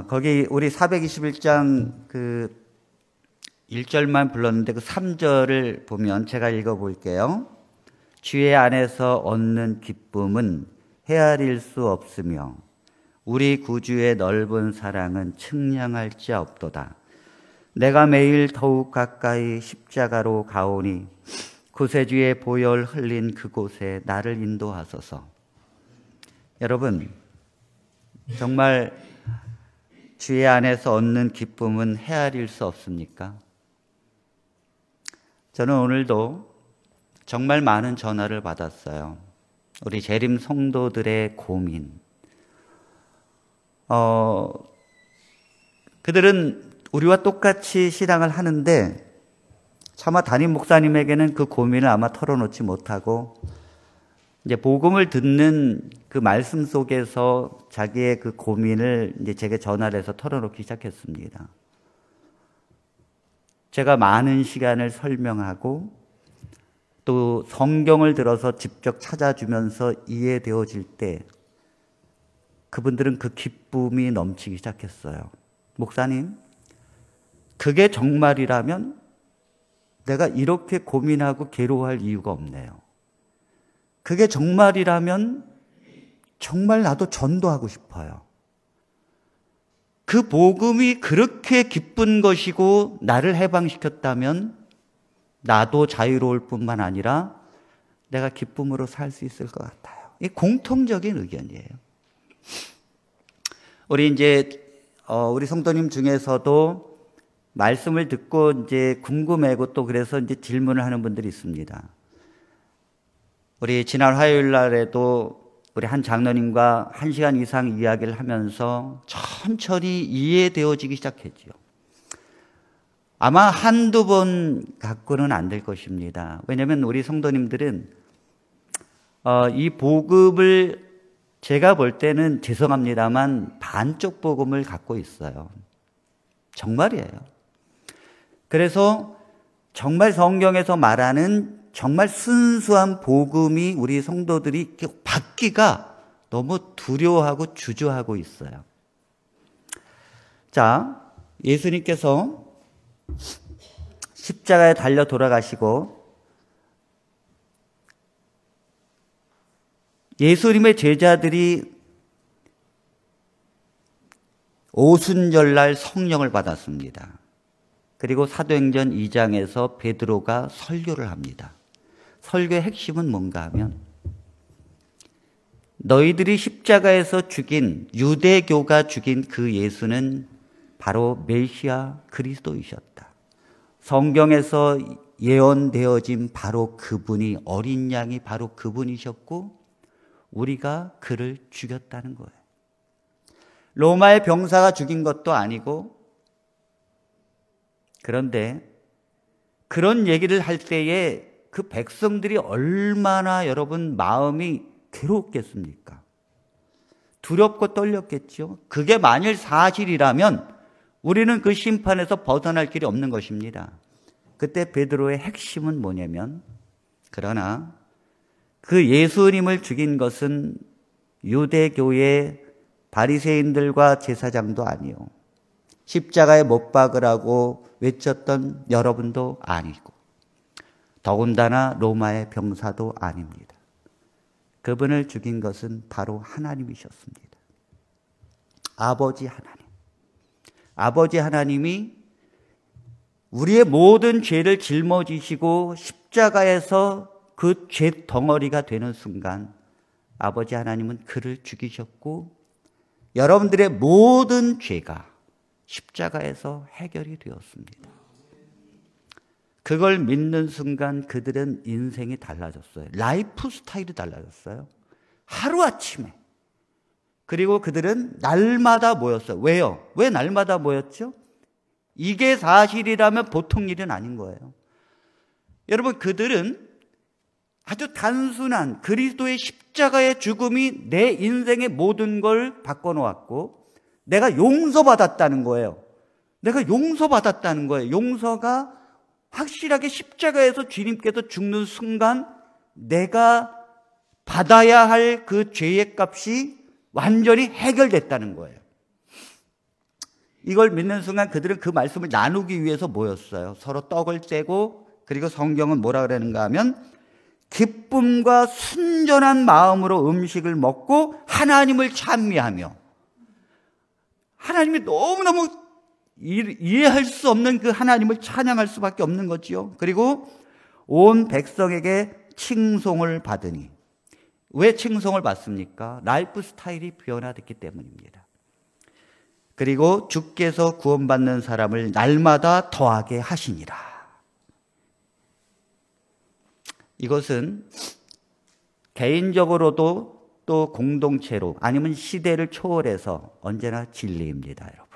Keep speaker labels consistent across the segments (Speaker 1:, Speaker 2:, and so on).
Speaker 1: 거기 우리 421장 그 1절만 불렀는데 그 3절을 보면 제가 읽어볼게요. 주의 안에서 얻는 기쁨은 헤아릴 수 없으며 우리 구주의 넓은 사랑은 측량할 자 없도다. 내가 매일 더욱 가까이 십자가로 가오니 구세주의 보혈 흘린 그곳에 나를 인도하소서. 여러분, 정말 주의 안에서 얻는 기쁨은 헤아릴 수 없습니까? 저는 오늘도 정말 많은 전화를 받았어요. 우리 재림 성도들의 고민. 그들은 우리와 똑같이 신앙을 하는데 차마 담임 목사님에게는 그 고민을 아마 털어놓지 못하고 이제 복음을 듣는 그 말씀 속에서 자기의 그 고민을 이제 제게 전화를 해서 털어놓기 시작했습니다. 제가 많은 시간을 설명하고 또 성경을 들어서 직접 찾아주면서 이해되어질 때 그분들은 그 기쁨이 넘치기 시작했어요. 목사님, 그게 정말이라면 내가 이렇게 고민하고 괴로워할 이유가 없네요. 그게 정말이라면 정말 나도 전도하고 싶어요. 그 복음이 그렇게 기쁜 것이고 나를 해방시켰다면 나도 자유로울 뿐만 아니라 내가 기쁨으로 살 수 있을 것 같아요. 이 공통적인 의견이에요. 우리 성도님 중에서도 말씀을 듣고 이제 궁금해하고 또 그래서 이제 질문을 하는 분들이 있습니다. 우리 지난 화요일 날에도 우리 한 장로님과 1시간 이상 이야기를 하면서 천천히 이해되어지기 시작했죠. 아마 한두 번 갖고는 안 될 것입니다. 왜냐하면 우리 성도님들은 이 복음을 제가 볼 때는 죄송합니다만 반쪽 복음을 갖고 있어요. 정말이에요. 그래서 정말 성경에서 말하는 정말 순수한 복음이 우리 성도들이 받기가 너무 두려워하고 주저하고 있어요. 자, 예수님께서 십자가에 달려 돌아가시고 예수님의 제자들이 오순절날 성령을 받았습니다. 그리고 사도행전 2장에서 베드로가 설교를 합니다. 설교의 핵심은 뭔가 하면 너희들이 십자가에서 죽인 유대교가 죽인 그 예수는 바로 메시아 그리스도이셨다. 성경에서 예언되어진 바로 그분이 어린 양이 바로 그분이셨고 우리가 그를 죽였다는 거예요. 로마의 병사가 죽인 것도 아니고 그런데 그런 얘기를 할 때에 그 백성들이 얼마나 여러분 마음이 괴롭겠습니까? 두렵고 떨렸겠죠. 그게 만일 사실이라면 우리는 그 심판에서 벗어날 길이 없는 것입니다. 그때 베드로의 핵심은 뭐냐면, 그러나 그 예수님을 죽인 것은 유대교의 바리새인들과 제사장도 아니요, 십자가에 못 박으라고 외쳤던 여러분도 아니고, 더군다나 로마의 병사도 아닙니다. 그분을 죽인 것은 바로 하나님이셨습니다. 아버지 하나님. 아버지 하나님이 우리의 모든 죄를 짊어지시고 십자가에서 그 죄 덩어리가 되는 순간 아버지 하나님은 그를 죽이셨고, 여러분들의 모든 죄가 십자가에서 해결이 되었습니다. 그걸 믿는 순간 그들은 인생이 달라졌어요. 라이프 스타일이 달라졌어요. 하루아침에. 그리고 그들은 날마다 모였어요. 왜요? 왜 날마다 모였죠? 이게 사실이라면 보통 일은 아닌 거예요. 여러분, 그들은 아주 단순한 그리스도의 십자가의 죽음이 내 인생의 모든 걸 바꿔놓았고, 내가 용서받았다는 거예요. 내가 용서받았다는 거예요. 용서가 확실하게 십자가에서 주님께서 죽는 순간 내가 받아야 할 그 죄의 값이 완전히 해결됐다는 거예요. 이걸 믿는 순간 그들은 그 말씀을 나누기 위해서 모였어요. 서로 떡을 떼고, 그리고 성경은 뭐라 그러는가 하면 기쁨과 순전한 마음으로 음식을 먹고 하나님을 찬미하며, 하나님이 너무너무 이해할 수 없는 그 하나님을 찬양할 수밖에 없는 거지요. 그리고 온 백성에게 칭송을 받으니. 왜 칭송을 받습니까? 라이프 스타일이 변화됐기 때문입니다. 그리고 주께서 구원받는 사람을 날마다 더하게 하시니라. 이것은 개인적으로도 또 공동체로, 아니면 시대를 초월해서 언제나 진리입니다, 여러분.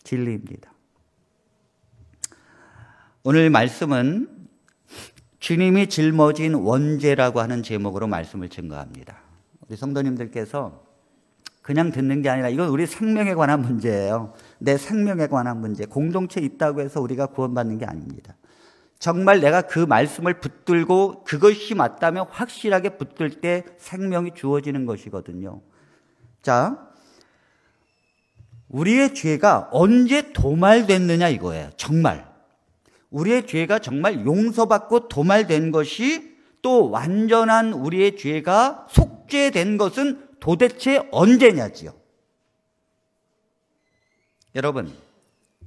Speaker 1: 진리입니다. 오늘 말씀은 주님이 짊어진 원죄라고 하는 제목으로 말씀을 증거합니다. 우리 성도님들께서 그냥 듣는 게 아니라 이건 우리 생명에 관한 문제예요. 내 생명에 관한 문제. 공동체에 있다고 해서 우리가 구원받는 게 아닙니다. 정말 내가 그 말씀을 붙들고 그것이 맞다면 확실하게 붙들 때 생명이 주어지는 것이거든요. 자, 우리의 죄가 언제 도말됐느냐 이거예요. 정말. 우리의 죄가 정말 용서받고 도말된 것이, 또 완전한 우리의 죄가 속죄된 것은 도대체 언제냐지요.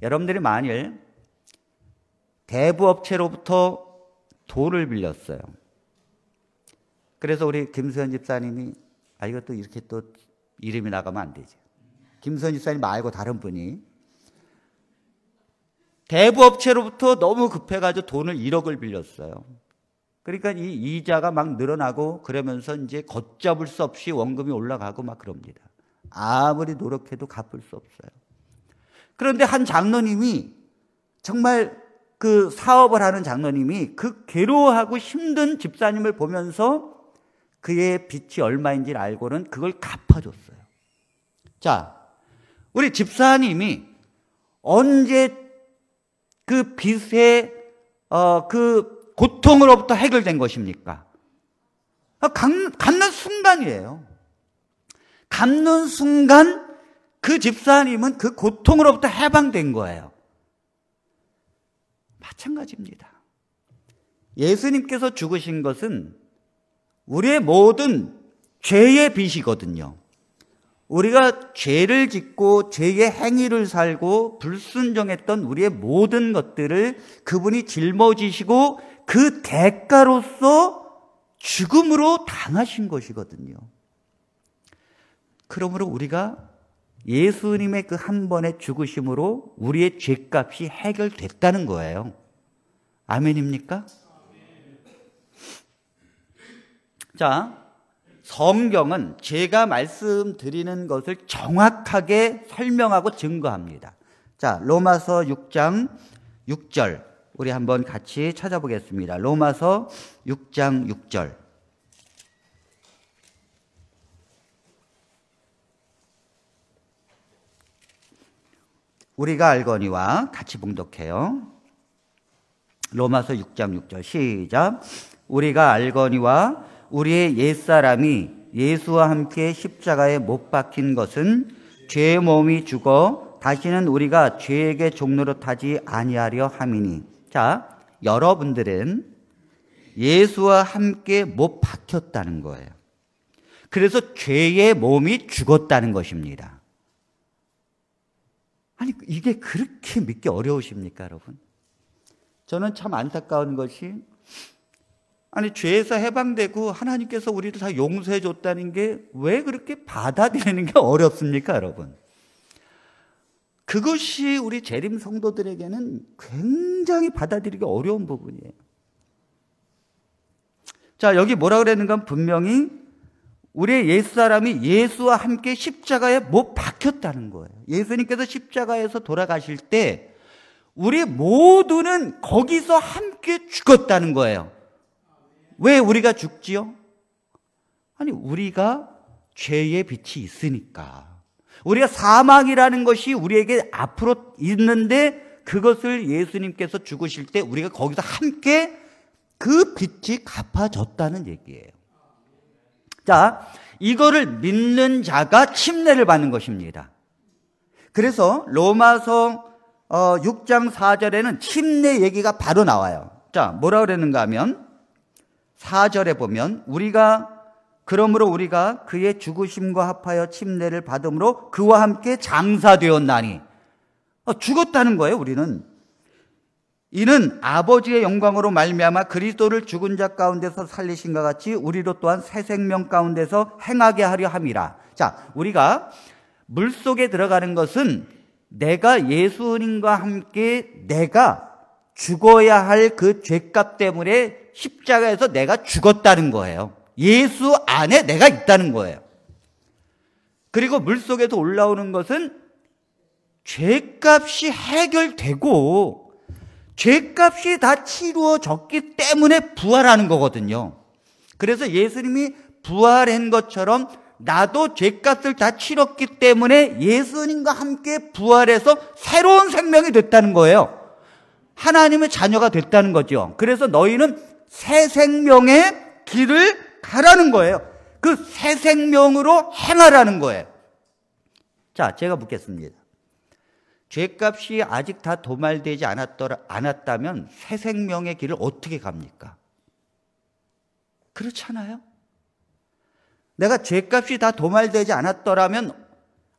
Speaker 1: 여러분들이 만일 대부업체로부터 돈을 빌렸어요. 그래서 우리 김수현 집사님이, 이것도 이렇게 또 이름이 나가면 안 되죠. 김수현 집사님 말고 다른 분이 대부업체로부터 너무 급해가지고 돈을 1억을 빌렸어요. 그러니까 이 이자가 막 늘어나고 그러면서 이제 걷잡을 수 없이 원금이 올라가고 막 그럽니다. 아무리 노력해도 갚을 수 없어요. 그런데 한 장로님이, 정말 그 사업을 하는 장로님이 그 괴로워하고 힘든 집사님을 보면서 그의 빚이 얼마인지를 알고는 그걸 갚아줬어요. 자, 우리 집사님이 언제 그 빚의 그 고통으로부터 해결된 것입니까? 갚는 순간이에요. 갚는 순간 그 집사님은 그 고통으로부터 해방된 거예요. 마찬가지입니다. 예수님께서 죽으신 것은 우리의 모든 죄의 빚이거든요. 우리가 죄를 짓고 죄의 행위를 살고 불순종했던 우리의 모든 것들을 그분이 짊어지시고 그 대가로서 죽음으로 당하신 것이거든요. 그러므로 우리가 예수님의 그 한 번의 죽으심으로 우리의 죄값이 해결됐다는 거예요. 아멘입니까? 자, 성경은 제가 말씀드리는 것을 정확하게 설명하고 증거합니다. 자, 로마서 6장 6절 우리 한번 같이 찾아보겠습니다. 로마서 6장 6절. 우리가 알거니와 같이 봉독해요. 로마서 6장 6절 시작. 우리가 알거니와 우리의 옛사람이 예수와 함께 십자가에 못 박힌 것은 죄의 몸이 죽어 다시는 우리가 죄에게 종노릇하지 아니하려 함이니. 자, 여러분들은 예수와 함께 못 박혔다는 거예요. 그래서 죄의 몸이 죽었다는 것입니다. 아니, 이게 그렇게 믿기 어려우십니까, 여러분? 저는 참 안타까운 것이, 아니, 죄에서 해방되고 하나님께서 우리를 다 용서해 줬다는 게 왜 그렇게 받아들이는 게 어렵습니까, 여러분? 그것이 우리 재림 성도들에게는 굉장히 받아들이기 어려운 부분이에요. 자, 여기 뭐라 그랬는가? 분명히 우리의 옛사람이 예수와 함께 십자가에 못 박혔다는 거예요. 예수님께서 십자가에서 돌아가실 때 우리 모두는 거기서 함께 죽었다는 거예요. 왜 우리가 죽지요? 아니, 우리가 죄의 빛이 있으니까. 우리가 사망이라는 것이 우리에게 앞으로 있는데 그것을 예수님께서 죽으실 때 우리가 거기서 함께 그 빛이 갚아졌다는 얘기예요. 자, 이거를 믿는 자가 침례를 받는 것입니다. 그래서 로마서 6장 4절에는 침례 얘기가 바로 나와요. 자, 뭐라 그랬는가 하면 4절에 보면 그러므로 우리가 그의 죽으심과 합하여 침례를 받음으로 그와 함께 장사되었나니. 죽었다는 거예요, 우리는. 이는 아버지의 영광으로 말미암아 그리스도를 죽은 자 가운데서 살리신과 같이 우리로 또한 새 생명 가운데서 행하게 하려 함이라. 자, 우리가 물속에 들어가는 것은 내가 예수님과 함께 내가 죽어야 할 그 죄값 때문에 십자가에서 내가 죽었다는 거예요. 예수 안에 내가 있다는 거예요. 그리고 물속에서 올라오는 것은 죄값이 해결되고 죄값이 다 치루어졌기 때문에 부활하는 거거든요. 그래서 예수님이 부활한 것처럼 나도 죄값을 다 치렀기 때문에 예수님과 함께 부활해서 새로운 생명이 됐다는 거예요. 하나님의 자녀가 됐다는 거죠. 그래서 너희는 새 생명의 길을 가라는 거예요. 그 새 생명으로 행하라는 거예요. 자, 제가 묻겠습니다. 죄값이 아직 다 도말되지 않았다면 새 생명의 길을 어떻게 갑니까? 그렇잖아요? 내가 죄값이 다 도말되지 않았더라면,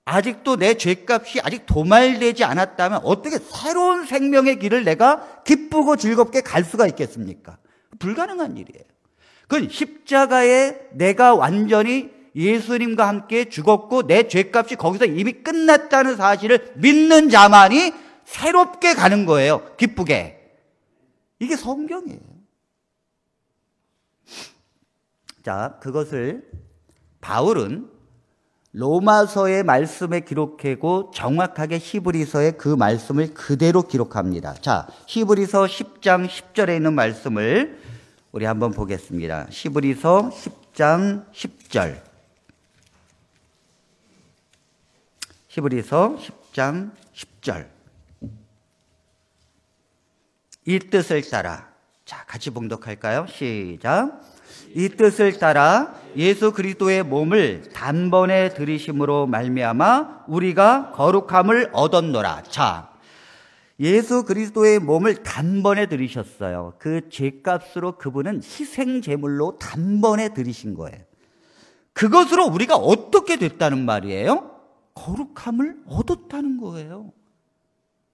Speaker 1: 아직도 내 죄값이 아직 도말되지 않았다면 어떻게 새로운 생명의 길을 내가 기쁘고 즐겁게 갈 수가 있겠습니까? 불가능한 일이에요. 그건 십자가에 내가 완전히 예수님과 함께 죽었고 내 죄값이 거기서 이미 끝났다는 사실을 믿는 자만이 새롭게 가는 거예요. 기쁘게. 이게 성경이에요. 자, 그것을 바울은 로마서의 말씀에 기록하고 정확하게 히브리서의 그 말씀을 그대로 기록합니다. 자, 히브리서 10장 10절에 있는 말씀을 우리 한번 보겠습니다. 히브리서 10장 10절. 히브리서 10장 10절. 이 뜻을 따라. 자, 같이 봉독할까요? 시작. 이 뜻을 따라 예수 그리스도의 몸을 단번에 들이심으로 말미암아 우리가 거룩함을 얻었노라. 자, 예수 그리스도의 몸을 단번에 들이셨어요. 그 죄값으로 그분은 희생 제물로 단번에 들이신 거예요. 그것으로 우리가 어떻게 됐다는 말이에요? 거룩함을 얻었다는 거예요.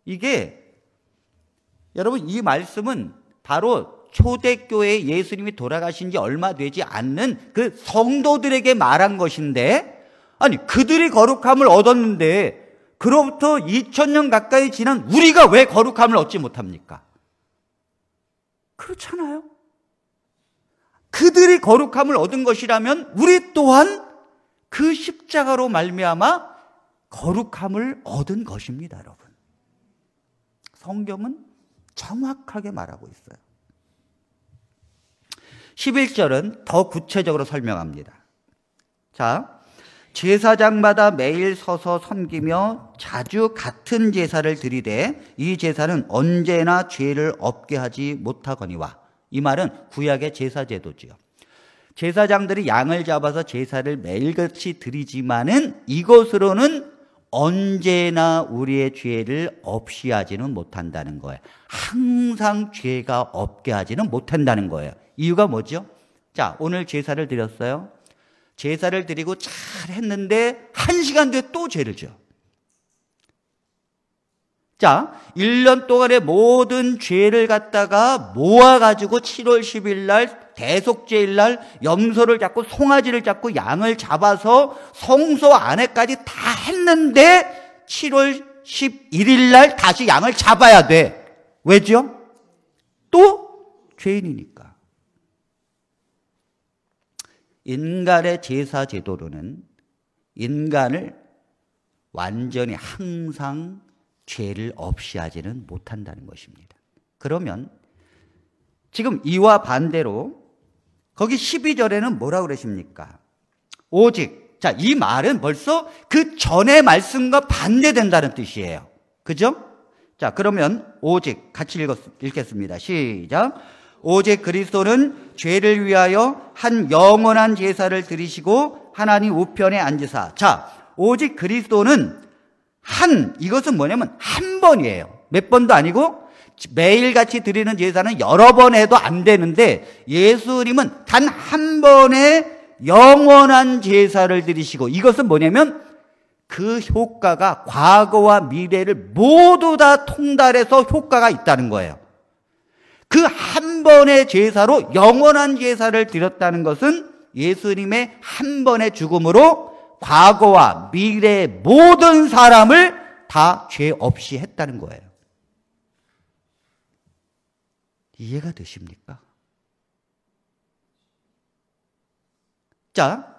Speaker 1: 이게 여러분, 이 말씀은 바로 초대교회에 예수님이 돌아가신 지 얼마 되지 않는 그 성도들에게 말한 것인데, 아니, 그들이 거룩함을 얻었는데 그로부터 2000년 가까이 지난 우리가 왜 거룩함을 얻지 못합니까? 그렇잖아요. 그들이 거룩함을 얻은 것이라면 우리 또한 그 십자가로 말미암아 거룩함을 얻은 것입니다, 여러분. 성경은 정확하게 말하고 있어요. 11절은 더 구체적으로 설명합니다. 자, 제사장마다 매일 서서 섬기며 자주 같은 제사를 드리되 이 제사는 언제나 죄를 없게 하지 못하거니와. 이 말은 구약의 제사 제도지요. 제사장들이 양을 잡아서 제사를 매일같이 드리지만은 이것으로는 언제나 우리의 죄를 없이 하지는 못한다는 거예요. 항상 죄가 없게 하지는 못한다는 거예요. 이유가 뭐죠? 자, 오늘 제사를 드렸어요. 제사를 드리고 잘 했는데 1시간 뒤에 또 죄를 져. 자, 1년 동안의 모든 죄를 갖다가 모아가지고 7월 10일 날 대속죄일 날 염소를 잡고 송아지를 잡고 양을 잡아서 성소 안에까지 다 했는데 7월 11일 날 다시 양을 잡아야 돼. 왜죠? 또 죄인이니까. 인간의 제사 제도로는 인간을 완전히 항상 죄를 없이 하지는 못한다는 것입니다. 그러면 지금 이와 반대로 거기 12절에는 뭐라고 그러십니까? 오직. 자, 이 말은 벌써 그 전의 말씀과 반대된다는 뜻이에요. 그죠? 자, 그러면 오직 같이 읽겠습니다. 시작. 오직 그리스도는 죄를 위하여 한 영원한 제사를 드리시고 하나님 우편에 앉으사. 자, 오직 그리스도는 이것은 뭐냐면 한 번이에요. 몇 번도 아니고 매일같이 드리는 제사는 여러 번 해도 안 되는데 예수님은 단 한 번에 영원한 제사를 드리시고, 이것은 뭐냐면 그 효과가 과거와 미래를 모두 다 통달해서 효과가 있다는 거예요. 그 한 번의 제사로 영원한 제사를 드렸다는 것은 예수님의 한 번의 죽음으로 과거와 미래의 모든 사람을 다 죄 없이 했다는 거예요. 이해가 되십니까? 자,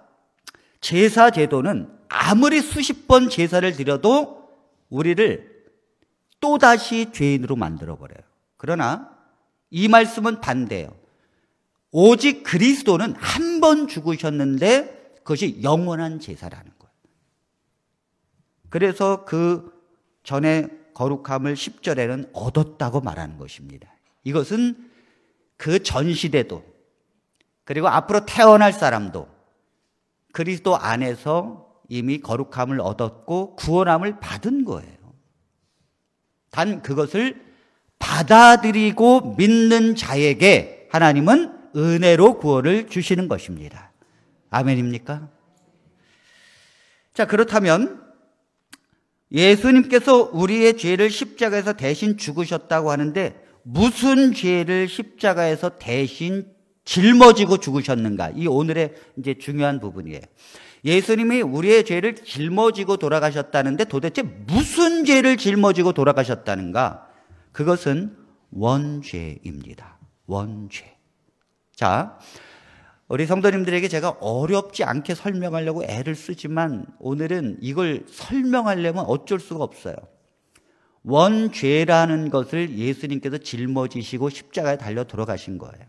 Speaker 1: 제사 제도는 아무리 수십 번 제사를 드려도 우리를 또다시 죄인으로 만들어버려요. 그러나 이 말씀은 반대예요. 오직 그리스도는 한 번 죽으셨는데 그것이 영원한 제사라는 거예요. 그래서 그 전에 거룩함을 10절에는 얻었다고 말하는 것입니다. 이것은 그 전 시대도 그리고 앞으로 태어날 사람도 그리스도 안에서 이미 거룩함을 얻었고 구원함을 받은 거예요. 단 그것을 받아들이고 믿는 자에게 하나님은 은혜로 구원을 주시는 것입니다. 아멘입니까? 자, 그렇다면 예수님께서 우리의 죄를 십자가에서 대신 죽으셨다고 하는데 무슨 죄를 십자가에서 대신 짊어지고 죽으셨는가? 이 오늘의 이제 중요한 부분이에요. 예수님이 우리의 죄를 짊어지고 돌아가셨다는데 도대체 무슨 죄를 짊어지고 돌아가셨다는가? 그것은 원죄입니다. 원죄. 자, 우리 성도님들에게 제가 어렵지 않게 설명하려고 애를 쓰지만 오늘은 이걸 설명하려면 어쩔 수가 없어요. 원죄라는 것을 예수님께서 짊어지시고 십자가에 달려 돌아가신 거예요.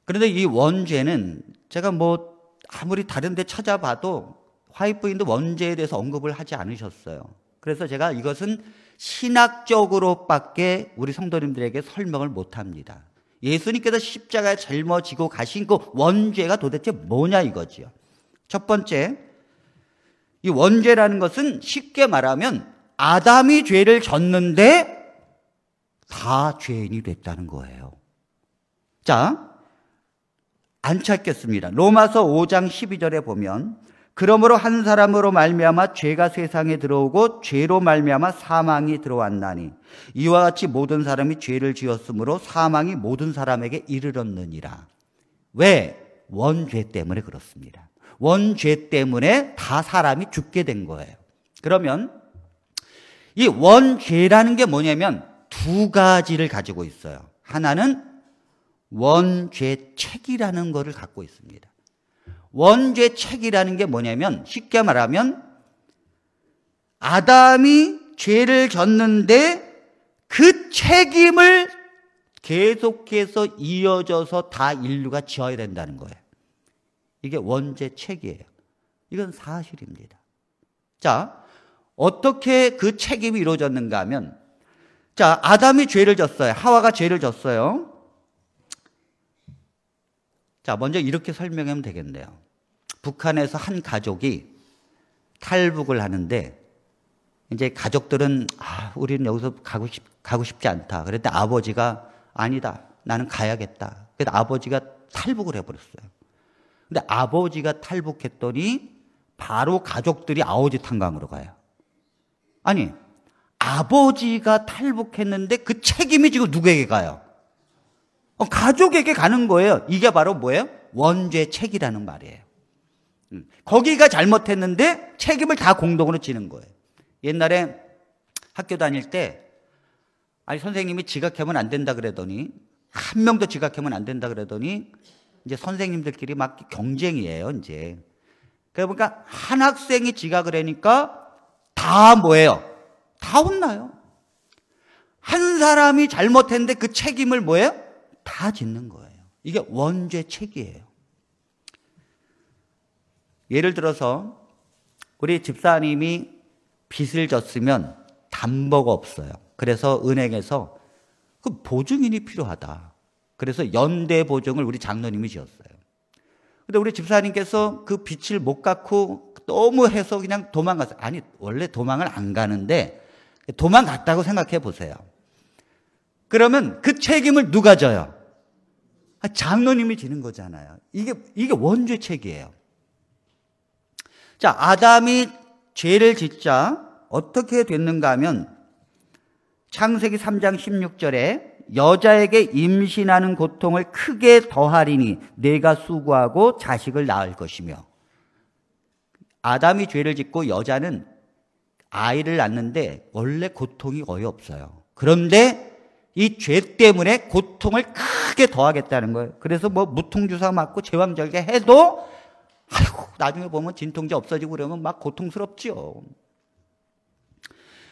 Speaker 1: 그런데 이 원죄는 제가 아무리 다른 데 찾아봐도 화이트부인도 원죄에 대해서 언급을 하지 않으셨어요. 그래서 제가 이것은 신학적으로밖에 우리 성도님들에게 설명을 못합니다. 예수님께서 십자가에 짊어지고 가신 그 원죄가 도대체 뭐냐 이거지요. 첫 번째, 이 원죄라는 것은 쉽게 말하면 아담이 죄를 졌는데 다 죄인이 됐다는 거예요. 자, 안 찾겠습니다. 로마서 5장 12절에 보면 그러므로 한 사람으로 말미암아 죄가 세상에 들어오고 죄로 말미암아 사망이 들어왔나니 이와 같이 모든 사람이 죄를 지었으므로 사망이 모든 사람에게 이르렀느니라. 왜? 원죄 때문에 그렇습니다. 원죄 때문에 다 사람이 죽게 된 거예요. 그러면 이 원죄라는 게 뭐냐면 두 가지를 가지고 있어요. 하나는 원죄책이라는 것을 갖고 있습니다. 원죄책이라는 게 뭐냐면 쉽게 말하면 아담이 죄를 졌는데 그 책임을 계속해서 이어져서 다 인류가 지어야 된다는 거예요. 이게 원죄책이에요. 이건 사실입니다. 자, 어떻게 그 책임이 이루어졌는가 하면, 자, 아담이 죄를 졌어요. 하와가 죄를 졌어요. 자, 먼저 이렇게 설명하면 되겠네요. 북한에서 한 가족이 탈북을 하는데, 이제 가족들은, 우리는 여기서 가고 싶지 않다. 그랬더니 아버지가, 아니다. 나는 가야겠다. 그래서 아버지가 탈북을 해버렸어요. 근데 아버지가 탈북했더니 바로 가족들이 아오지탄강으로 가요. 아니, 아버지가 탈북했는데 그 책임이 지금 누구에게 가요? 가족에게 가는 거예요. 이게 바로 뭐예요? 원죄책이라는 말이에요. 거기가 잘못했는데 책임을 다 공동으로 지는 거예요. 옛날에 학교 다닐 때, 아니, 선생님이 지각하면 안 된다 그러더니, 한 명도 지각하면 안 된다 그러더니, 이제 선생님들끼리 막 경쟁이에요, 이제. 그러니까 한 학생이 지각을 하니까 다 뭐예요? 다 혼나요. 한 사람이 잘못했는데 그 책임을 뭐예요? 다 짓는 거예요. 이게 원죄책이에요. 예를 들어서 우리 집사님이 빚을 졌으면 담보가 없어요. 그래서 은행에서 그 보증인이 필요하다. 그래서 연대 보증을 우리 장로님이 지었어요. 근데 우리 집사님께서 그 빚을 못 갚고 너무 해서 그냥 도망갔어요. 아니, 원래 도망을 안 가는데 도망갔다고 생각해 보세요. 그러면 그 책임을 누가 져요? 장로님이 지는 거잖아요. 이게 원죄책이에요. 자, 아담이 죄를 짓자 어떻게 됐는가 하면 창세기 3장 16절에 여자에게 임신하는 고통을 크게 더하리니 내가 수고하고 자식을 낳을 것이며, 아담이 죄를 짓고 여자는 아이를 낳는데 원래 고통이 거의 없어요. 그런데 이 죄 때문에 고통을 크게 더하겠다는 거예요. 그래서 뭐 무통주사 맞고 제왕절개 해도 아이고 나중에 보면 진통제 없어지고 그러면 막 고통스럽지요.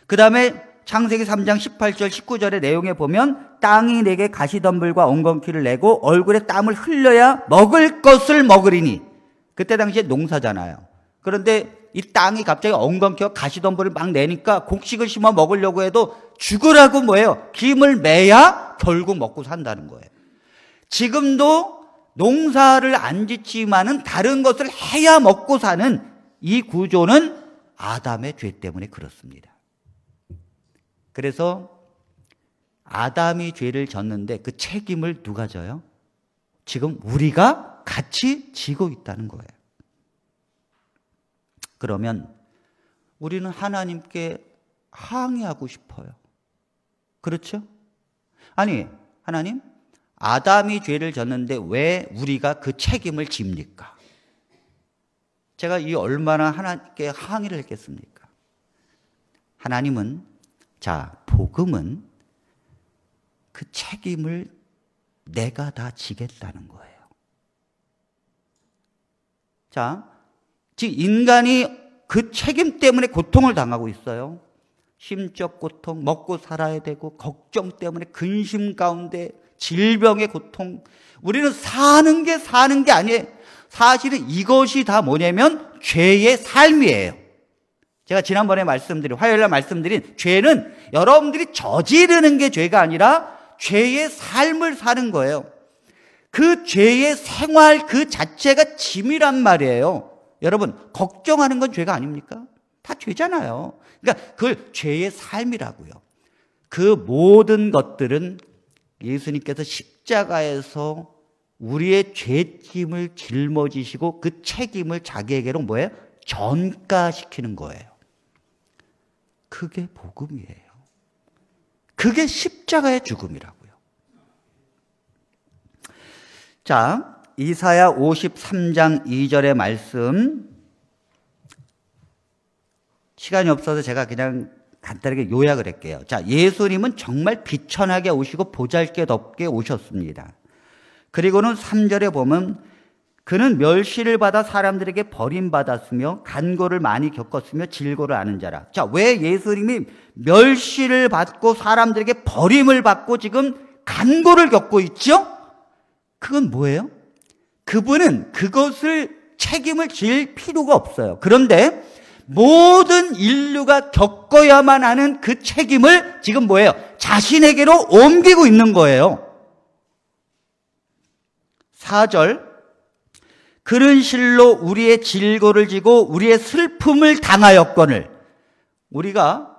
Speaker 1: 그 다음에 창세기 3장 18절 19절의 내용에 보면 땅이 내게 가시덤불과 엉겅퀴를 내고 얼굴에 땀을 흘려야 먹을 것을 먹으리니, 그때 당시에 농사잖아요. 그런데 이 땅이 갑자기 엉겅퀴와 가시덤불을 막 내니까 곡식을 심어 먹으려고 해도 죽으라고 뭐예요? 김을 매야 결국 먹고 산다는 거예요. 지금도 농사를 안 짓지만은 다른 것을 해야 먹고 사는 이 구조는 아담의 죄 때문에 그렇습니다. 그래서 아담이 죄를 졌는데 그 책임을 누가 져요? 지금 우리가 같이 지고 있다는 거예요. 그러면 우리는 하나님께 항의하고 싶어요. 그렇죠? 아니, 하나님, 아담이 죄를 졌는데 왜 우리가 그 책임을 집니까? 제가 이 얼마나 하나님께 항의를 했겠습니까? 하나님은, 자, 복음은 그 책임을 내가 다 지겠다는 거예요. 자, 지금 인간이 그 책임 때문에 고통을 당하고 있어요. 심적 고통, 먹고 살아야 되고, 걱정 때문에 근심 가운데 질병의 고통. 우리는 사는 게 아니에요. 사실은 이것이 다 뭐냐면 죄의 삶이에요. 제가 지난번에 화요일날 말씀드린 죄는 여러분들이 저지르는 게 죄가 아니라 죄의 삶을 사는 거예요. 그 죄의 생활 그 자체가 짐이란 말이에요. 여러분, 걱정하는 건 죄가 아닙니까? 다 죄잖아요. 그러니까 그걸 죄의 삶이라고요. 그 모든 것들은 예수님께서 십자가에서 우리의 죄짐을 짊어지시고 그 책임을 자기에게로 뭐예요? 전가시키는 거예요. 그게 복음이에요. 그게 십자가의 죽음이라고요. 자, 이사야 53장 2절의 말씀, 시간이 없어서 제가 그냥 간단하게 요약을 할게요. 자, 예수님은 정말 비천하게 오시고 보잘것없게 오셨습니다. 그리고는 3절에 보면 그는 멸시를 받아 사람들에게 버림받았으며 간고를 많이 겪었으며 질고를 아는 자라. 자, 왜 예수님이 멸시를 받고 사람들에게 버림을 받고 지금 간고를 겪고 있죠? 그건 뭐예요? 그분은 그것을 책임을 질 필요가 없어요. 그런데 모든 인류가 겪어야만 하는 그 책임을 지금 뭐예요? 자신에게로 옮기고 있는 거예요. 4절, 그런 실로 우리의 질고를 지고 우리의 슬픔을 당하였거늘. 우리가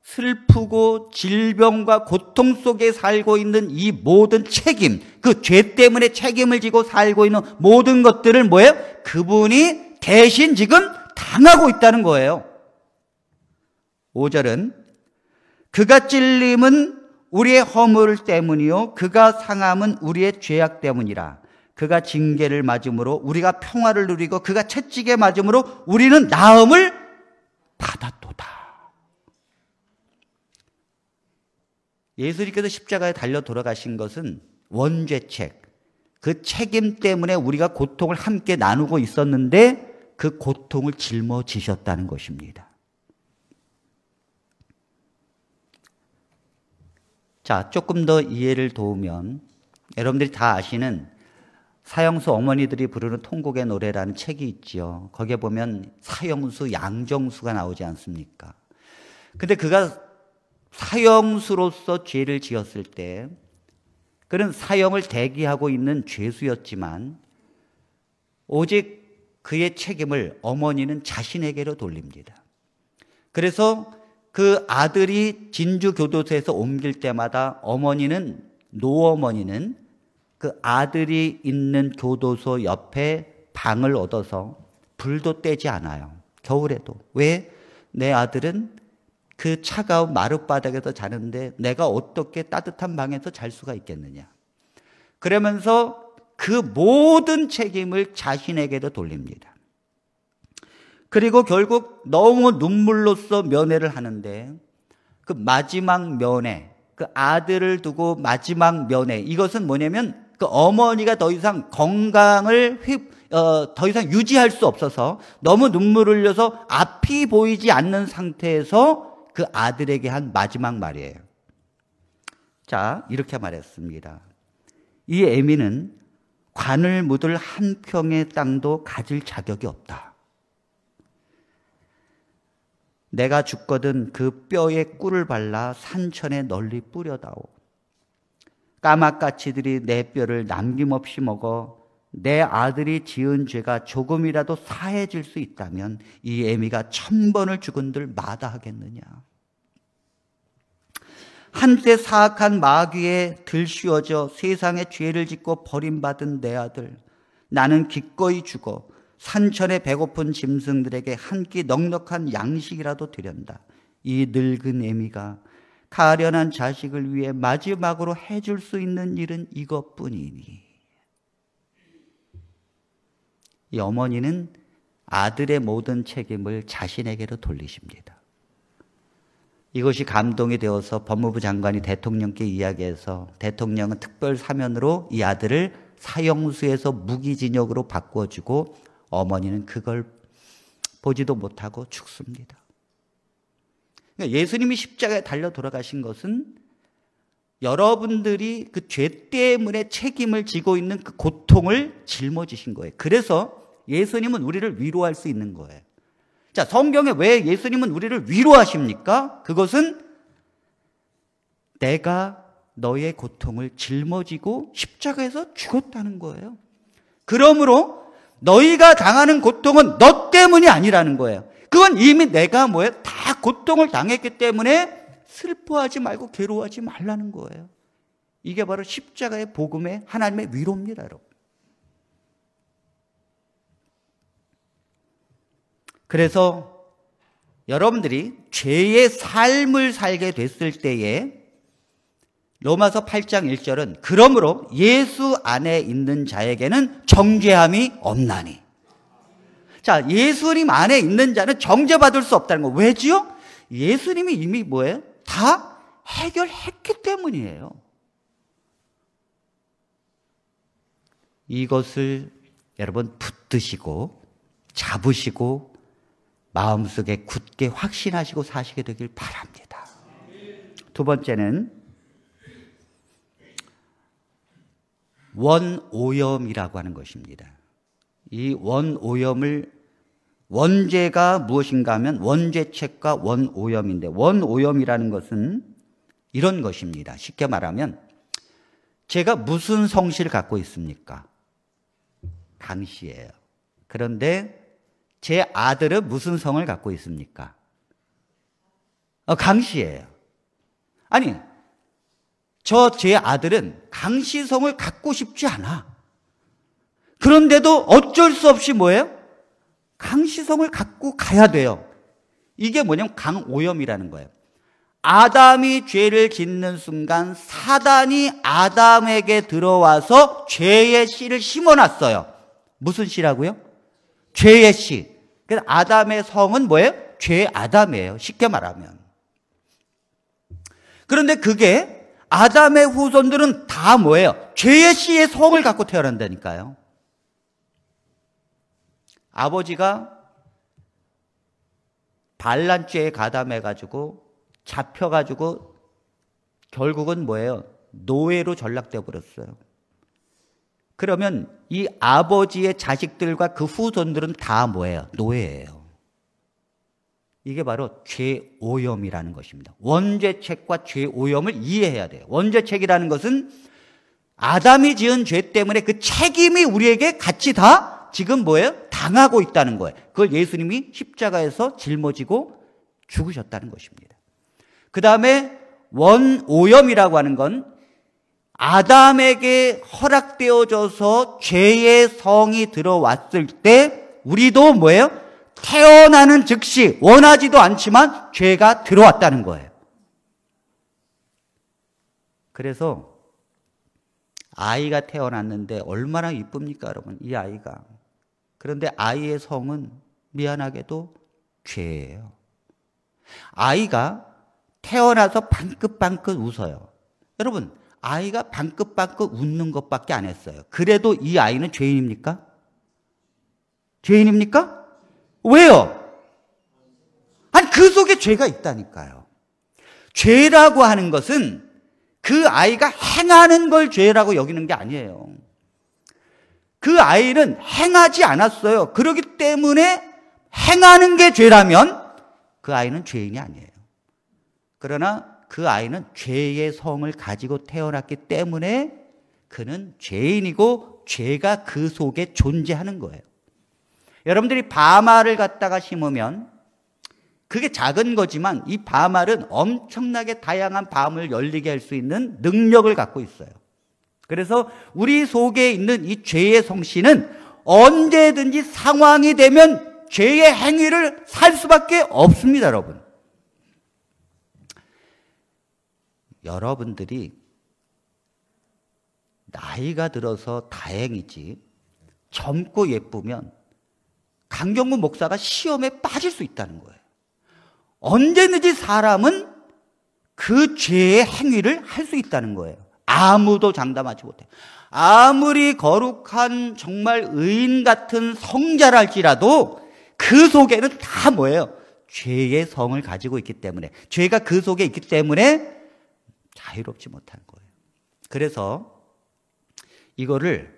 Speaker 1: 슬프고 질병과 고통 속에 살고 있는 이 모든 책임, 그 죄 때문에 책임을 지고 살고 있는 모든 것들을 뭐예요? 그분이 대신 지금 당하고 있다는 거예요. 5절은 그가 찔림은 우리의 허물 때문이요 그가 상함은 우리의 죄악 때문이라. 그가 징계를 맞음으로 우리가 평화를 누리고 그가 채찍에 맞음으로 우리는 나음을 받았도다. 예수님께서 십자가에 달려 돌아가신 것은 원죄책, 그 책임 때문에 우리가 고통을 함께 나누고 있었는데 그 고통을 짊어지셨다는 것입니다. 자, 조금 더 이해를 도우면 여러분들이 다 아시는 사형수 어머니들이 부르는 통곡의 노래라는 책이 있지요. 거기에 보면 사형수 양정수가 나오지 않습니까? 근데 그가 사형수로서 죄를 지었을 때 그는 사형을 대기하고 있는 죄수였지만 오직 그의 책임을 어머니는 자신에게로 돌립니다. 그래서 그 아들이 진주교도소에서 옮길 때마다 노어머니는 그 아들이 있는 교도소 옆에 방을 얻어서 불도 떼지 않아요. 겨울에도. 왜? 내 아들은 그 차가운 마룻바닥에서 자는데 내가 어떻게 따뜻한 방에서 잘 수가 있겠느냐. 그러면서 그 모든 책임을 자신에게로 돌립니다. 그리고 결국 너무 눈물로써 면회를 하는데 그 마지막 면회, 그 아들을 두고 마지막 면회, 이것은 뭐냐면 그 어머니가 더 이상 건강을 더 이상 유지할 수 없어서 너무 눈물을 흘려서 앞이 보이지 않는 상태에서 그 아들에게 한 마지막 말이에요. 자, 이렇게 말했습니다. 이 애미는 관을 묻을 한 평의 땅도 가질 자격이 없다. 내가 죽거든 그 뼈에 꿀을 발라 산천에 널리 뿌려다오. 까마까치들이 내 뼈를 남김없이 먹어 내 아들이 지은 죄가 조금이라도 사해질 수 있다면 이 애미가 1000번을 죽은들 마다하겠느냐. 한때 사악한 마귀에 들씌워져 세상에 죄를 짓고 버림받은 내 아들, 나는 기꺼이 죽어 산천에 배고픈 짐승들에게 한 끼 넉넉한 양식이라도 드련다. 이 늙은 애미가 가련한 자식을 위해 마지막으로 해줄 수 있는 일은 이것뿐이니. 이 어머니는 아들의 모든 책임을 자신에게로 돌리십니다. 이것이 감동이 되어서 법무부 장관이 대통령께 이야기해서 대통령은 특별 사면으로 이 아들을 사형수에서 무기징역으로 바꿔주고 어머니는 그걸 보지도 못하고 죽습니다. 그러니까 예수님이 십자가에 달려 돌아가신 것은 여러분들이 그 죄 때문에 책임을 지고 있는 그 고통을 짊어지신 거예요. 그래서 예수님은 우리를 위로할 수 있는 거예요. 자, 성경에 왜 예수님은 우리를 위로하십니까? 그것은 내가 너의 고통을 짊어지고 십자가에서 죽었다는 거예요. 그러므로 너희가 당하는 고통은 너 때문이 아니라는 거예요. 그건 이미 내가 다 고통을 당했기 때문에 슬퍼하지 말고 괴로워하지 말라는 거예요. 이게 바로 십자가의 복음의 하나님의 위로입니다, 여러분. 그래서 여러분들이 죄의 삶을 살게 됐을 때에 로마서 8장 1절은 그러므로 예수 안에 있는 자에게는 정죄함이 없나니. 자, 예수님 안에 있는 자는 정죄받을 수 없다는 거. 왜지요? 예수님이 이미 다 해결했기 때문이에요. 이것을 여러분 붙드시고 잡으시고 마음속에 굳게 확신하시고 사시게 되길 바랍니다. 두 번째는 원오염이라고 하는 것입니다. 이 원오염을, 원죄가 무엇인가 하면 원죄책과 원오염인데, 원오염이라는 것은 이런 것입니다. 쉽게 말하면 제가 무슨 성씨를 갖고 있습니까? 강씨예요. 그런데 제 아들은 무슨 성을 갖고 있습니까? 강씨예요. 아니, 제 아들은 강씨 성을 갖고 싶지 않아. 그런데도 어쩔 수 없이 뭐예요? 강씨 성을 갖고 가야 돼요. 이게 뭐냐면 강오염이라는 거예요. 아담이 죄를 짓는 순간 사단이 아담에게 들어와서 죄의 씨를 심어놨어요. 무슨 씨라고요? 죄의 씨. 그래서 아담의 성은 뭐예요? 죄 아담이에요. 쉽게 말하면. 그런데 그게 아담의 후손들은 다 뭐예요? 죄의 씨의 성을 갖고 태어난다니까요. 아버지가 반란죄에 가담해가지고 잡혀가지고 결국은 뭐예요? 노예로 전락돼 버렸어요. 그러면 이 아버지의 자식들과 그 후손들은 다 뭐예요? 노예예요. 이게 바로 죄오염이라는 것입니다. 원죄책과 죄오염을 이해해야 돼요. 원죄책이라는 것은 아담이 지은 죄 때문에 그 책임이 우리에게 같이 다 지금 뭐예요? 당하고 있다는 거예요. 그걸 예수님이 십자가에서 짊어지고 죽으셨다는 것입니다. 그 다음에 원오염이라고 하는 건 아담에게 허락되어져서 죄의 성이 들어왔을 때 우리도 뭐예요? 태어나는 즉시 원하지도 않지만 죄가 들어왔다는 거예요. 그래서 아이가 태어났는데 얼마나 이쁩니까, 여러분? 이 아이가. 그런데 아이의 성은 미안하게도 죄예요. 아이가 태어나서 방긋방긋 웃어요. 여러분, 아이가 방긋방긋 웃는 것밖에 안 했어요. 그래도 이 아이는 죄인입니까? 죄인입니까? 왜요? 아니, 그 속에 죄가 있다니까요. 죄라고 하는 것은 그 아이가 행하는 걸 죄라고 여기는 게 아니에요. 그 아이는 행하지 않았어요. 그렇기 때문에 행하는 게 죄라면 그 아이는 죄인이 아니에요. 그러나 그 아이는 죄의 성을 가지고 태어났기 때문에 그는 죄인이고 죄가 그 속에 존재하는 거예요. 여러분들이 밤알을 갖다가 심으면 그게 작은 거지만 이 밤알은 엄청나게 다양한 밤을 열리게 할 수 있는 능력을 갖고 있어요. 그래서 우리 속에 있는 이 죄의 성씨는 언제든지 상황이 되면 죄의 행위를 살 수밖에 없습니다, 여러분. 여러분들이 나이가 들어서 다행이지 젊고 예쁘면 강경구 목사가 시험에 빠질 수 있다는 거예요. 언제든지 사람은 그 죄의 행위를 할 수 있다는 거예요. 아무도 장담하지 못해요. 아무리 거룩한 정말 의인 같은 성자랄지라도 그 속에는 다 뭐예요? 죄의 성을 가지고 있기 때문에, 죄가 그 속에 있기 때문에 자유롭지 못한 거예요. 그래서 이거를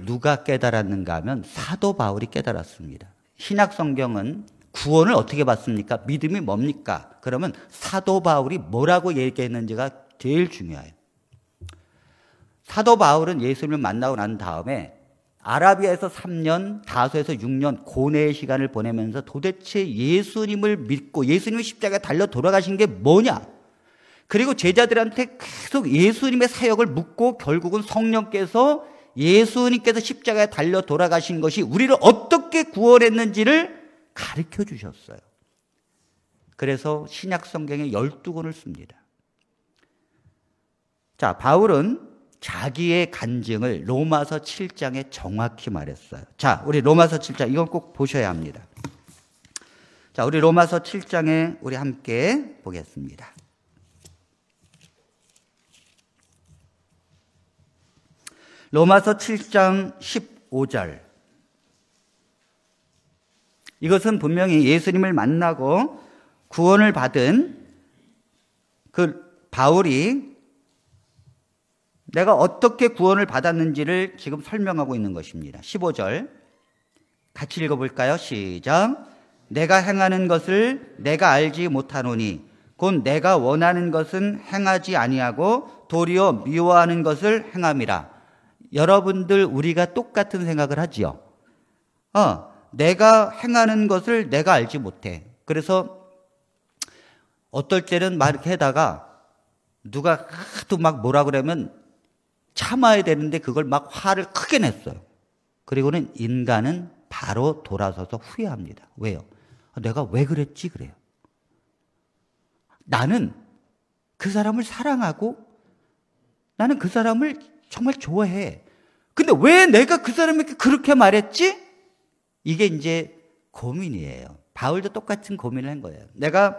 Speaker 1: 누가 깨달았는가 하면 사도 바울이 깨달았습니다. 신약 성경은 구원을 어떻게 받습니까? 믿음이 뭡니까? 그러면 사도 바울이 뭐라고 얘기했는지가 제일 중요해요. 사도 바울은 예수님을 만나고 난 다음에 아라비아에서 3년, 다소에서 6년 고뇌의 시간을 보내면서 도대체 예수님을 믿고 예수님이 십자가에 달려 돌아가신 게 뭐냐? 그리고 제자들한테 계속 예수님의 사역을 묻고 결국은 성령께서 예수님께서 십자가에 달려 돌아가신 것이 우리를 어떻게 구원했는지를 가르쳐 주셨어요. 그래서 신약 성경에 12권을 씁니다. 자, 바울은 자기의 간증을 로마서 7장에 정확히 말했어요. 자, 우리 로마서 7장, 이건 꼭 보셔야 합니다. 자, 우리 로마서 7장에 우리 함께 보겠습니다. 로마서 7장 15절. 이것은 분명히 예수님을 만나고 구원을 받은 그 바울이 내가 어떻게 구원을 받았는지를 지금 설명하고 있는 것입니다. 15절 같이 읽어볼까요? 시작. 내가 행하는 것을 내가 알지 못하노니 곧 내가 원하는 것은 행하지 아니하고 도리어 미워하는 것을 행함이라. 여러분들 우리가 똑같은 생각을 하지요. 내가 행하는 것을 내가 알지 못해. 그래서 어떨 때는 막 이렇게 하다가 누가 하도 막 뭐라 그러면 참아야 되는데 그걸 막 화를 크게 냈어요. 그리고는 인간은 바로 돌아서서 후회합니다. 왜요? 내가 왜 그랬지? 그래요. 나는 그 사람을 사랑하고 나는 그 사람을 정말 좋아해. 근데 왜 내가 그 사람에게 그렇게 말했지? 이게 이제 고민이에요. 바울도 똑같은 고민을 한 거예요. 내가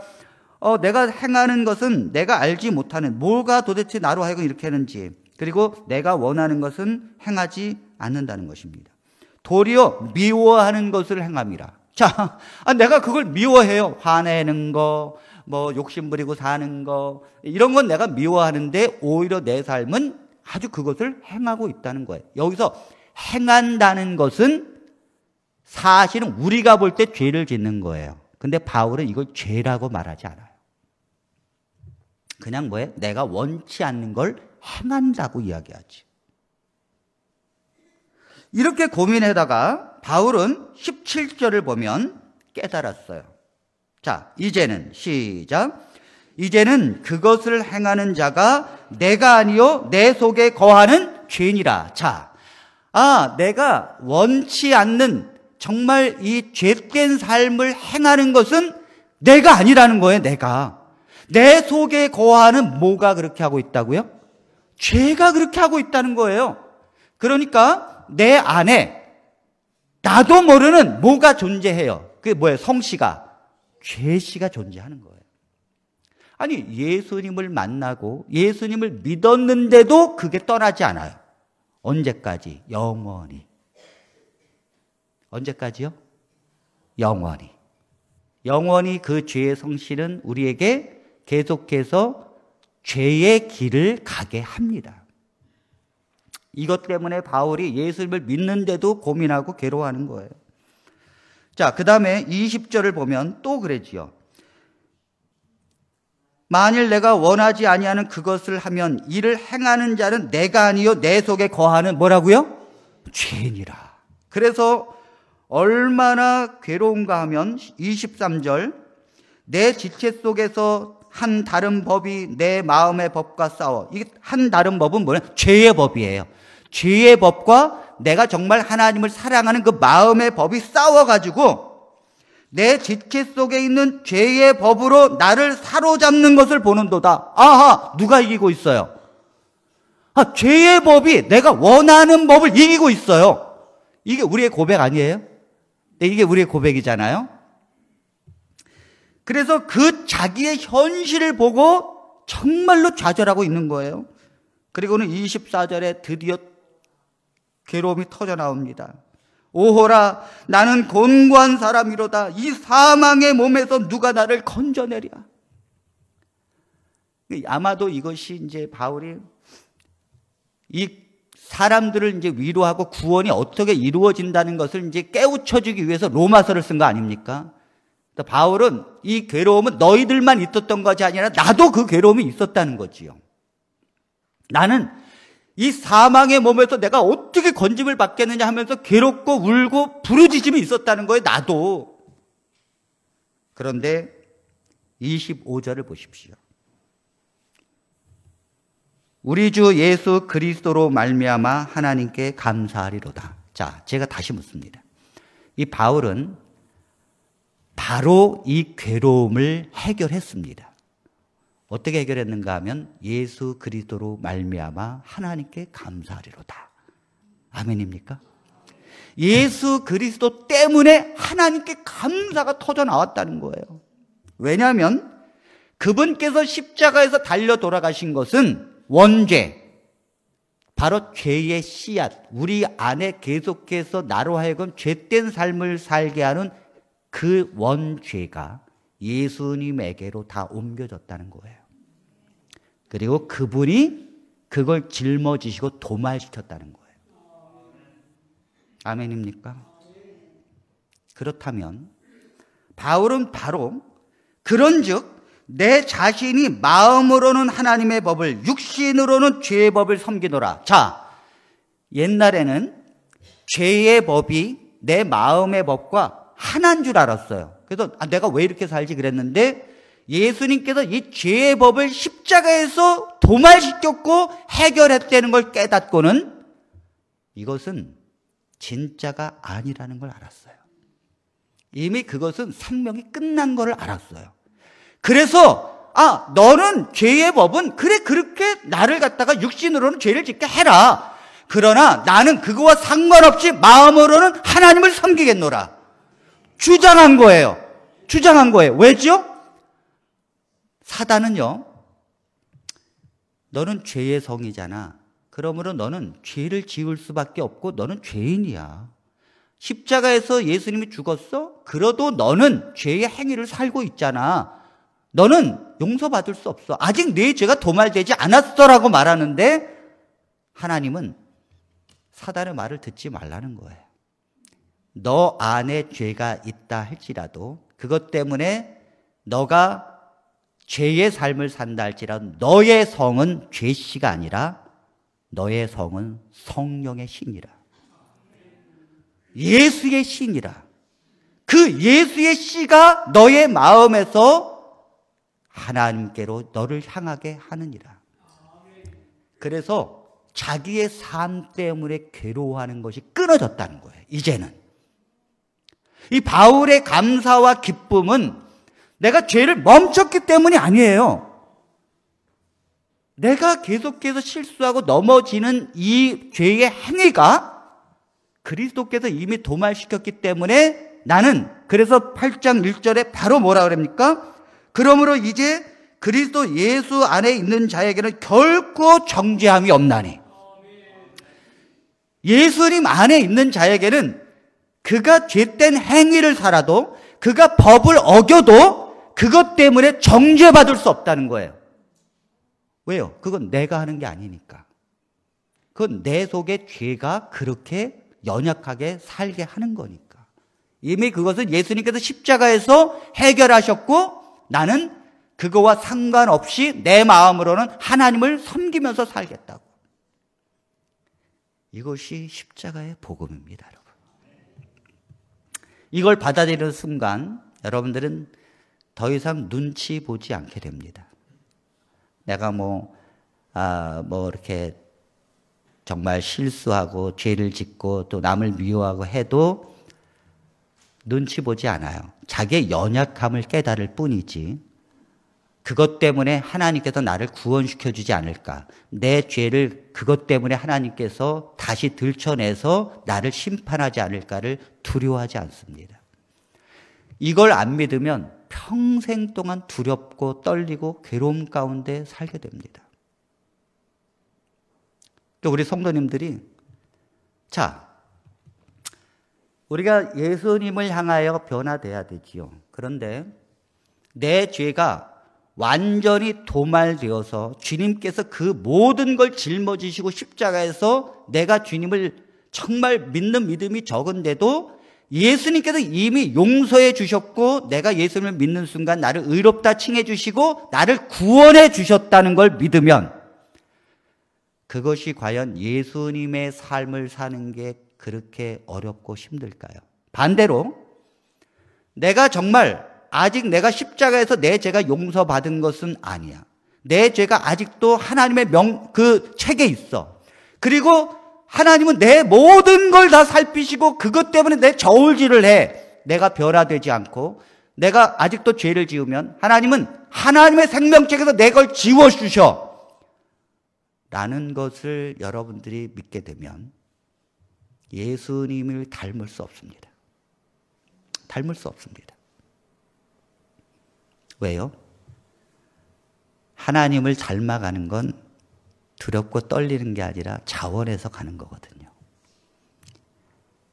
Speaker 1: 행하는 것은 내가 알지 못하는 뭐가 도대체 나로 하여금 이렇게 하는지, 그리고 내가 원하는 것은 행하지 않는다는 것입니다. 도리어 미워하는 것을 행함이라. 자, 내가 그걸 미워해요. 화내는 거, 뭐 욕심 부리고 사는 거, 이런 건 내가 미워하는데 오히려 내 삶은 아주 그것을 행하고 있다는 거예요. 여기서 행한다는 것은 사실은 우리가 볼 때 죄를 짓는 거예요. 근데 바울은 이걸 죄라고 말하지 않아요. 그냥 뭐예요? 내가 원치 않는 걸 행한다고 이야기하지. 이렇게 고민하다가 바울은 17절을 보면 깨달았어요. 자, 이제는 시작. 이제는 그것을 행하는 자가 내가 아니요 내 속에 거하는 죄니라. 자, 내가 원치 않는 정말 이 죄된 삶을 행하는 것은 내가 아니라는 거예요. 내 속에 거하는 뭐가 그렇게 하고 있다고요? 죄가 그렇게 하고 있다는 거예요. 그러니까 내 안에 나도 모르는 뭐가 존재해요. 그게 뭐예요? 성씨가, 죄씨가 존재하는 거예요. 아니, 예수님을 만나고 예수님을 믿었는데도 그게 떠나지 않아요. 언제까지? 영원히. 언제까지요? 영원히. 영원히 그 죄의 성실은 우리에게 계속해서 죄의 길을 가게 합니다. 이것 때문에 바울이 예수님을 믿는데도 고민하고 괴로워하는 거예요. 자, 그 다음에 20절을 보면 또 그랬지요. 만일 내가 원하지 아니하는 그것을 하면 이를 행하는 자는 내가 아니요 내 속에 거하는 뭐라고요? 죄니라. 그래서 얼마나 괴로운가 하면 23절 내 지체 속에서 한 다른 법이 내 마음의 법과 싸워. 이게 한 다른 법은 뭐냐? 죄의 법이에요. 죄의 법과 내가 정말 하나님을 사랑하는 그 마음의 법이 싸워가지고 내 지체 속에 있는 죄의 법으로 나를 사로잡는 것을 보는도다. 아하, 누가 이기고 있어요? 죄의 법이 내가 원하는 법을 이기고 있어요. 이게 우리의 고백 아니에요? 네, 이게 우리의 고백이잖아요. 그래서 그 자기의 현실을 보고 정말로 좌절하고 있는 거예요. 그리고는 24절에 드디어 괴로움이 터져 나옵니다. 오호라, 나는 곤고한 사람이로다. 이 사망의 몸에서 누가 나를 건져내랴. 아마도 이것이 이제 바울이 이 사람들을 이제 위로하고 구원이 어떻게 이루어진다는 것을 이제 깨우쳐주기 위해서 로마서를 쓴 거 아닙니까? 바울은 이 괴로움은 너희들만 있었던 것이 아니라 나도 그 괴로움이 있었다는 거지요. 나는 이 사망의 몸에서 내가 어떻게 건짐을 받겠느냐 하면서 괴롭고 울고 부르짖음이 있었다는 거예요. 나도. 그런데 25절을 보십시오. 우리 주 예수 그리스도로 말미암아 하나님께 감사하리로다. 자, 제가 다시 묻습니다. 이 바울은 바로 이 괴로움을 해결했습니다. 어떻게 해결했는가 하면 예수 그리스도로 말미암아 하나님께 감사하리로다. 아멘입니까? 예수 그리스도 때문에 하나님께 감사가 터져 나왔다는 거예요. 왜냐하면 그분께서 십자가에서 달려 돌아가신 것은 원죄, 바로 죄의 씨앗, 우리 안에 계속해서 나로 하여금 죄된 삶을 살게 하는 그 원죄가 예수님에게로 다 옮겨졌다는 거예요. 그리고 그분이 그걸 짊어지시고 도말시켰다는 거예요. 아멘입니까? 그렇다면 바울은 바로 그런즉 내 자신이 마음으로는 하나님의 법을 육신으로는 죄의 법을 섬기노라. 자, 옛날에는 죄의 법이 내 마음의 법과 하나인 줄 알았어요. 그래서 내가 왜 이렇게 살지 그랬는데 예수님께서 이 죄의 법을 십자가에서 도말시켰고 해결했다는 걸 깨닫고는 이것은 진짜가 아니라는 걸 알았어요. 이미 그것은 생명이 끝난 걸 알았어요. 그래서 너는 죄의 법은 그래 그렇게 나를 갖다가 육신으로는 죄를 짓게 해라. 그러나 나는 그거와 상관없이 마음으로는 하나님을 섬기겠노라. 주장한 거예요. 주장한 거예요. 왜죠? 사단은요, 너는 죄의 성이잖아. 그러므로 너는 죄를 지을 수밖에 없고 너는 죄인이야. 십자가에서 예수님이 죽었어? 그래도 너는 죄의 행위를 살고 있잖아. 너는 용서받을 수 없어. 아직 네 죄가 도말되지 않았어라고 말하는데 하나님은 사단의 말을 듣지 말라는 거예요. 너 안에 죄가 있다 할지라도 그것 때문에 너가 죄의 삶을 산다 할지라도 너의 성은 죄씨가 아니라 너의 성은 성령의 신이라. 예수의 신이라. 그 예수의 씨가 너의 마음에서 하나님께로 너를 향하게 하느니라. 그래서 자기의 삶 때문에 괴로워하는 것이 끊어졌다는 거예요. 이제는 이 바울의 감사와 기쁨은 내가 죄를 멈췄기 때문이 아니에요. 내가 계속해서 실수하고 넘어지는 이 죄의 행위가 그리스도께서 이미 도말시켰기 때문에 나는 그래서 8장 1절에 바로 뭐라 그럽니까? 그러므로 이제 그리스도 예수 안에 있는 자에게는 결코 정죄함이 없나니. 예수님 안에 있는 자에게는 그가 죄된 행위를 살아도 그가 법을 어겨도 그것 때문에 정죄받을 수 없다는 거예요. 왜요? 그건 내가 하는 게 아니니까. 그건 내 속에 죄가 그렇게 연약하게 살게 하는 거니까. 이미 그것은 예수님께서 십자가에서 해결하셨고 나는 그거와 상관없이 내 마음으로는 하나님을 섬기면서 살겠다고. 이것이 십자가의 복음입니다, 여러분. 이걸 받아들이는 순간 여러분들은 더 이상 눈치 보지 않게 됩니다. 내가 이렇게 정말 실수하고 죄를 짓고 또 남을 미워하고 해도 눈치 보지 않아요. 자기의 연약함을 깨달을 뿐이지 그것 때문에 하나님께서 나를 구원시켜주지 않을까, 내 죄를 그것 때문에 하나님께서 다시 들춰내서 나를 심판하지 않을까를 두려워하지 않습니다. 이걸 안 믿으면 평생 동안 두렵고 떨리고 괴로움 가운데 살게 됩니다. 우리 성도님들이 우리가 예수님을 향하여 변화돼야 되지요. 그런데 내 죄가 완전히 도말되어서 주님께서 그 모든 걸 짊어지시고 십자가에서 내가 주님을 정말 믿는 믿음이 적은데도 예수님께서 이미 용서해 주셨고 내가 예수님을 믿는 순간 나를 의롭다 칭해 주시고 나를 구원해 주셨다는 걸 믿으면 그것이 과연 예수님의 삶을 사는 게 그렇게 어렵고 힘들까요? 반대로 내가 정말 아직 내가 십자가에서 내 죄가 용서받은 것은 아니야. 내 죄가 아직도 하나님의 그 책에 있어. 그리고 하나님은 내 모든 걸 다 살피시고 그것 때문에 내 저울질을 해. 내가 변화되지 않고 내가 아직도 죄를 지으면 하나님은 하나님의 생명책에서 내 걸 지워주셔. 라는 것을 여러분들이 믿게 되면 예수님을 닮을 수 없습니다. 닮을 수 없습니다. 왜요? 하나님을 닮아가는 건 두렵고 떨리는 게 아니라 자원해서 가는 거거든요.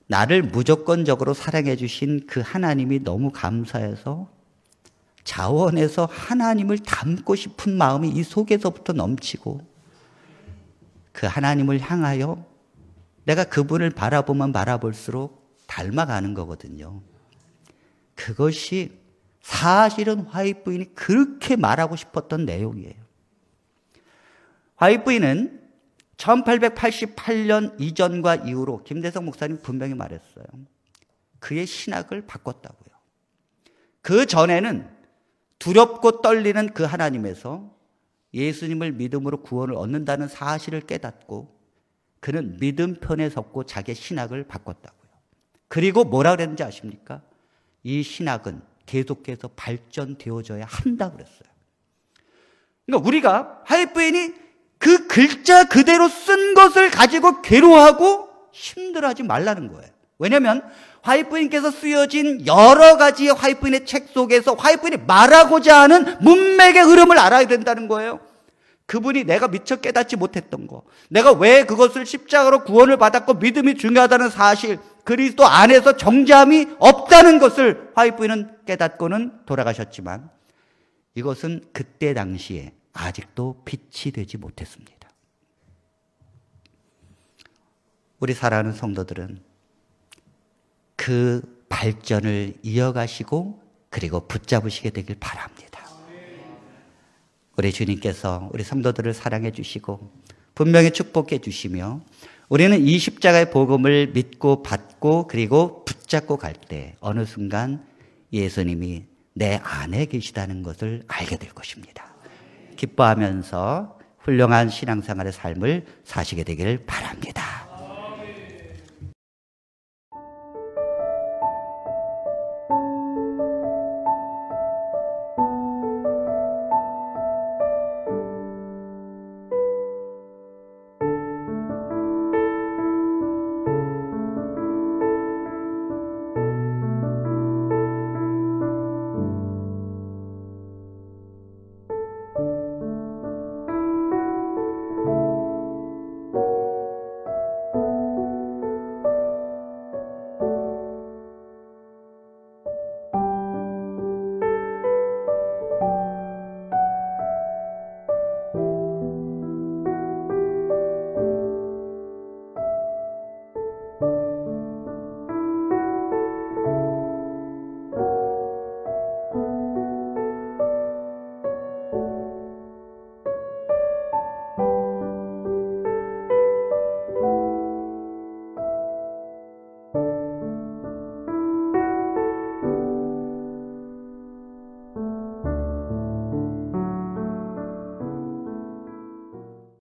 Speaker 1: 나를 무조건적으로 사랑해 주신 그 하나님이 너무 감사해서 자원해서 하나님을 닮고 싶은 마음이 이 속에서부터 넘치고 그 하나님을 향하여 내가 그분을 바라보면 바라볼수록 닮아가는 거거든요. 그것이 사실은 화이트 부인이 그렇게 말하고 싶었던 내용이에요. 화이트 부인은 1888년 이전과 이후로 김대성 목사님 분명히 말했어요. 그의 신학을 바꿨다고요. 그 전에는 두렵고 떨리는 그 하나님에서 예수님을 믿음으로 구원을 얻는다는 사실을 깨닫고 그는 믿음 편에 섰고 자기의 신학을 바꿨다고요. 그리고 뭐라 그랬는지 아십니까? 이 신학은 계속해서 발전되어져야 한다 그랬어요. 그러니까 우리가 화이트 부인이 그 글자 그대로 쓴 것을 가지고 괴로워하고 힘들어하지 말라는 거예요. 왜냐하면 화이트 부인께서 쓰여진 여러 가지의 화이트 부인의 책 속에서 화이트 부인이 말하고자 하는 문맥의 흐름을 알아야 된다는 거예요. 그분이 내가 미처 깨닫지 못했던 거, 내가 왜 그것을 십자가로 구원을 받았고 믿음이 중요하다는 사실, 그리스도 안에서 정죄함이 없다는 것을 화이트 부인은 깨닫고는 돌아가셨지만 이것은 그때 당시에 아직도 빛이 되지 못했습니다. 우리 사랑하는 성도들은 그 발전을 이어가시고 그리고 붙잡으시게 되길 바랍니다. 우리 주님께서 우리 성도들을 사랑해 주시고 분명히 축복해 주시며 우리는 이 십자가의 복음을 믿고 받고 그리고 붙잡고 갈 때 어느 순간 예수님이 내 안에 계시다는 것을 알게 될 것입니다. 기뻐하면서 훌륭한 신앙생활의 삶을 사시게 되기를 바랍니다.